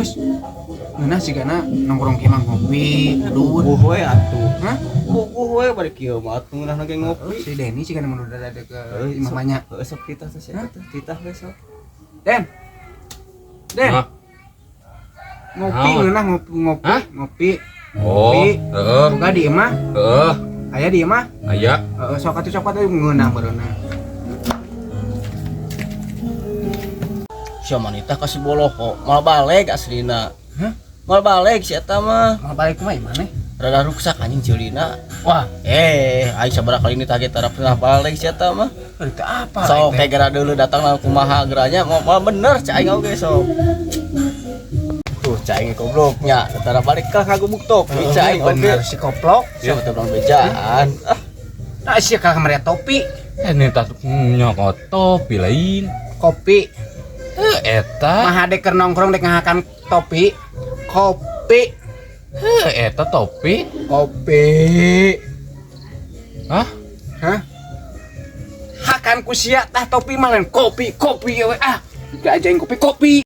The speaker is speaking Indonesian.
geus ngeunah sigana nongkrong ki mah ngopi dud we atuh. hah Bukuh we bari kieu mah atuh ngeunah lagi ngopi. si Denny sigana mun udah ada ke imamanya Sok kita teh sia teh titah besok. Den Hah? ngopi Naon? ngeunah ngopi Hah? ngopi Oh, heeh, boga di imah heeh. aya di imah Aya. sok atuh ngeunah bareuna Sia manita kasih boloho, mal balik aslina. hah Mal balik si eta mah. mau balik mah mana Rada ruksak anjing ceulina. Wah, ai sabaraha kali ini target tarap pernah balik si eta mah. itu apa So kayak gara dulu datang nang kumaha geranya mau bener cai oge sok. Tuh cai gobloknya, tara balik ka kagubuk topi cai bener oge. si koplok Ya betul bang bejaan. nah si kamera topi Ini tak nyokot topi lain. kopi Eta, mah dek keur nongkrong dek ngahakan topi kopi eta topi. kopi Hah? hah hakan ku sia tah topi mah lain kopi we ah gak ajain kopi